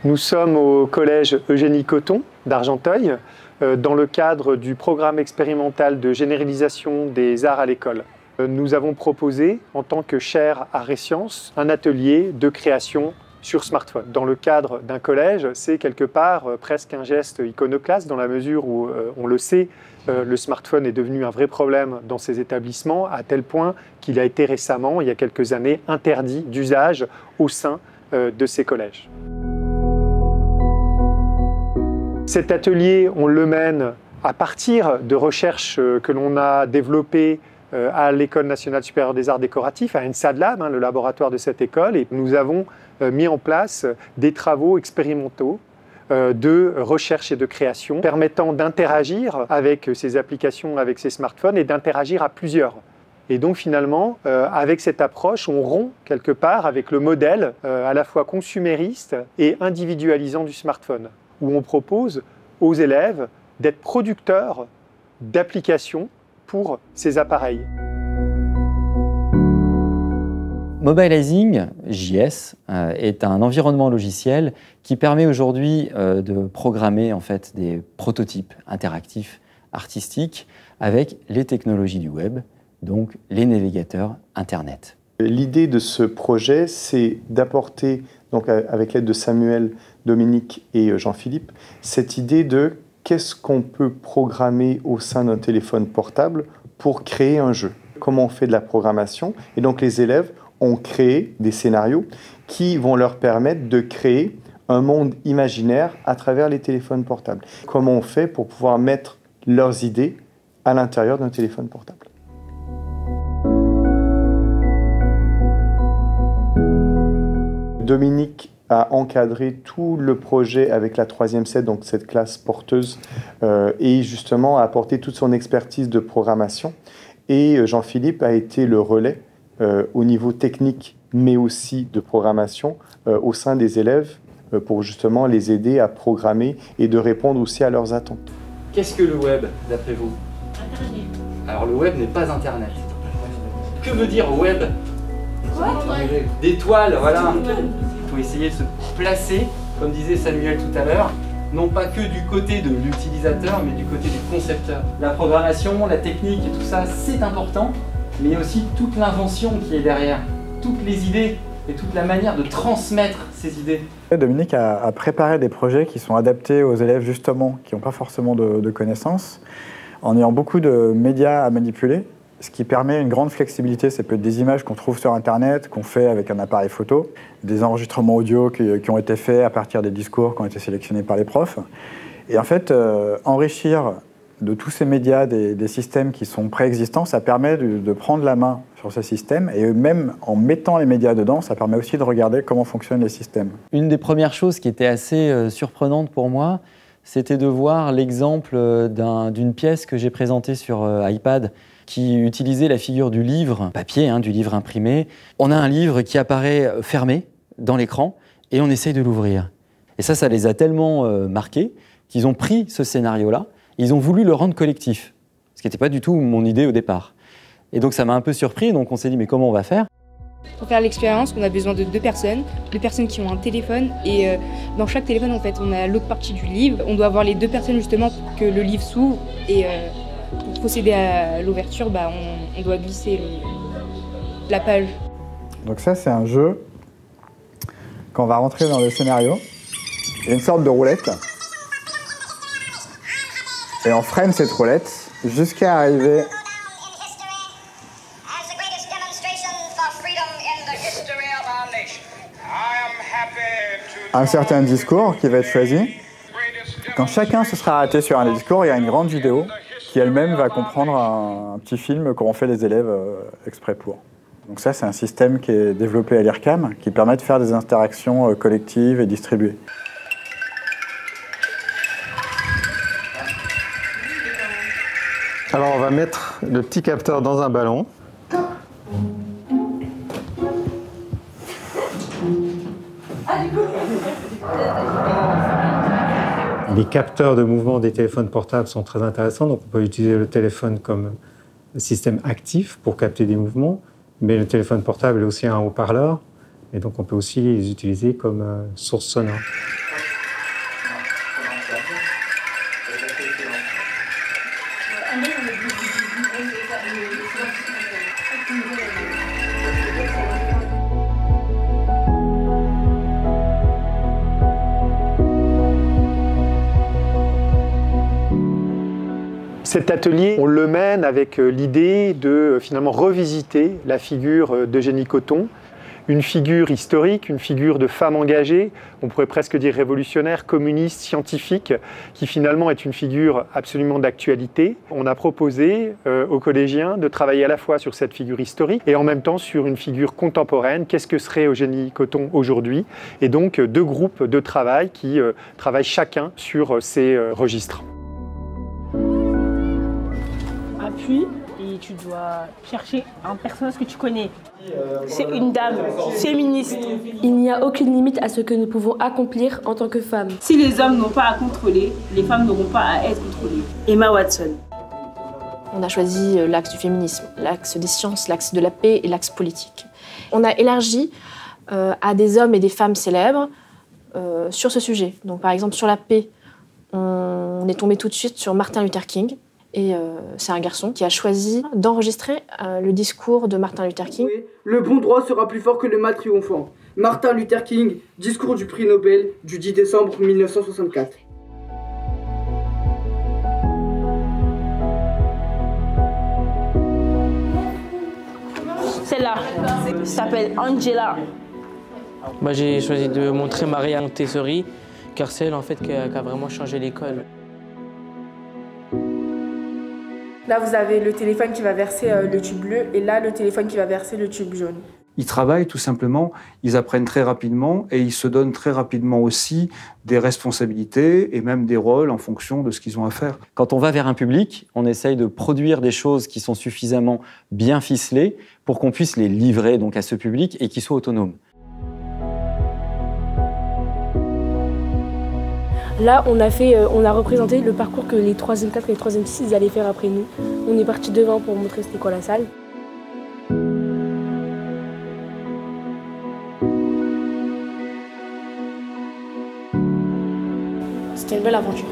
Nous sommes au collège Eugénie Cotton d'Argenteuil dans le cadre du programme expérimental de généralisation des arts à l'école. Nous avons proposé, en tant que chaire Arts et Sciences, un atelier de création sur smartphone. Dans le cadre d'un collège, c'est quelque part presque un geste iconoclaste dans la mesure où, on le sait, le smartphone est devenu un vrai problème dans ces établissements, à tel point qu'il a été récemment, il y a quelques années, interdit d'usage au sein de ces collèges. Cet atelier, on le mène à partir de recherches que l'on a développées à l'École nationale supérieure des arts décoratifs, à ENSADLab, le laboratoire de cette école, et nous avons mis en place des travaux expérimentaux de recherche et de création permettant d'interagir avec ces applications, avec ces smartphones et d'interagir à plusieurs. Et donc finalement, avec cette approche, on rompt quelque part avec le modèle à la fois consumériste et individualisant du smartphone, où on propose aux élèves d'être producteurs d'applications pour ces appareils. Mobilizing, JS, est un environnement logiciel qui permet aujourd'hui de programmer en fait, des prototypes interactifs artistiques avec les technologies du web, donc les navigateurs Internet. L'idée de ce projet, c'est d'apporter, donc avec l'aide de Samuel, Dominique et Jean-Philippe, cette idée de qu'est-ce qu'on peut programmer au sein d'un téléphone portable pour créer un jeu. Comment on fait de la programmation. Et donc les élèves ont créé des scénarios qui vont leur permettre de créer un monde imaginaire à travers les téléphones portables. Comment on fait pour pouvoir mettre leurs idées à l'intérieur d'un téléphone portable. Dominique a encadré tout le projet avec la 3e C, donc cette classe porteuse, et justement a apporté toute son expertise de programmation. Et Jean-Philippe a été le relais au niveau technique, mais aussi de programmation au sein des élèves pour justement les aider à programmer et de répondre aussi à leurs attentes. Qu'est-ce que le web, d'après vous? Internet. Alors le web n'est pas Internet. Que veut dire web? Des toiles, voilà. Il faut essayer de se placer, comme disait Samuel tout à l'heure, non pas que du côté de l'utilisateur, mais du côté du concepteur. La programmation, la technique et tout ça, c'est important, mais il y a aussi toute l'invention qui est derrière, toutes les idées et toute la manière de transmettre ces idées. Dominique a préparé des projets qui sont adaptés aux élèves justement qui n'ont pas forcément de connaissances, en ayant beaucoup de médias à manipuler, ce qui permet une grande flexibilité. Ça peut être des images qu'on trouve sur Internet, qu'on fait avec un appareil photo, des enregistrements audio qui ont été faits à partir des discours qui ont été sélectionnés par les profs. Et en fait, enrichir de tous ces médias des systèmes qui sont préexistants, ça permet de prendre la main sur ces systèmes. Et même en mettant les médias dedans, ça permet aussi de regarder comment fonctionnent les systèmes. Une des premières choses qui était assez surprenante pour moi, c'était de voir l'exemple d'une pièce que j'ai présentée sur iPad qui utilisait la figure du livre papier, du livre imprimé. On a un livre qui apparaît fermé dans l'écran et on essaye de l'ouvrir. Et ça les a tellement marqués qu'ils ont pris ce scénario-là, ils ont voulu le rendre collectif, ce qui n'était pas du tout mon idée au départ. Et donc ça m'a un peu surpris, donc on s'est dit mais comment on va faire? Pour faire l'expérience, on a besoin de deux personnes qui ont un téléphone et dans chaque téléphone en fait on a l'autre partie du livre. On doit avoir les deux personnes justement pour que le livre s'ouvre et pour procéder à l'ouverture, on doit glisser la page. Donc ça c'est un jeu, quand on va rentrer dans le scénario, il y a une sorte de roulette et on freine cette roulette jusqu'à arriver un certain discours qui va être choisi. Quand chacun se sera arrêté sur un des discours, il y a une grande vidéo qui elle-même va comprendre un petit film qu'auront fait les élèves exprès pour. Donc ça, c'est un système qui est développé à l'IRCAM, qui permet de faire des interactions collectives et distribuées. Alors on va mettre le petit capteur dans un ballon. Les capteurs de mouvement des téléphones portables sont très intéressants, donc on peut utiliser le téléphone comme système actif pour capter des mouvements, mais le téléphone portable est aussi un haut-parleur, et donc on peut aussi les utiliser comme source sonore. Cet atelier, on le mène avec l'idée de finalement revisiter la figure d'Eugénie Cotton, une figure historique, une figure de femme engagée, on pourrait presque dire révolutionnaire, communiste, scientifique, qui finalement est une figure absolument d'actualité. On a proposé aux collégiens de travailler à la fois sur cette figure historique et en même temps sur une figure contemporaine. Qu'est-ce que serait Eugénie Cotton aujourd'hui? Et donc 2 groupes de travail qui travaillent chacun sur ces registres. Appuie et tu dois chercher un personnage que tu connais. C'est une dame féministe. Il n'y a aucune limite à ce que nous pouvons accomplir en tant que femmes. Si les hommes n'ont pas à contrôler, les femmes n'auront pas à être contrôlées. Emma Watson. On a choisi l'axe du féminisme, l'axe des sciences, l'axe de la paix et l'axe politique. On a élargi à des hommes et des femmes célèbres sur ce sujet. Donc par exemple sur la paix, on est tombé tout de suite sur Martin Luther King. Et c'est un garçon qui a choisi d'enregistrer le discours de Martin Luther King. Le bon droit sera plus fort que le mal triomphant. Martin Luther King, discours du prix Nobel du 10 décembre 1964. Celle-là s'appelle Angela. Bah, j'ai choisi de montrer Maria Montessori, car c'est elle en fait qui a vraiment changé l'école. Là, vous avez le téléphone qui va verser le tube bleu et là, le téléphone qui va verser le tube jaune. Ils travaillent tout simplement, ils apprennent très rapidement et ils se donnent très rapidement aussi des responsabilités et même des rôles en fonction de ce qu'ils ont à faire. Quand on va vers un public, on essaye de produire des choses qui sont suffisamment bien ficelées pour qu'on puisse les livrer donc à ce public et qu'ils soient autonomes. Là, on a représenté le parcours que les 3e 4 et les 3e 6 allaient faire après nous. On est parti devant pour montrer c'était quoi la salle. C'était une belle aventure.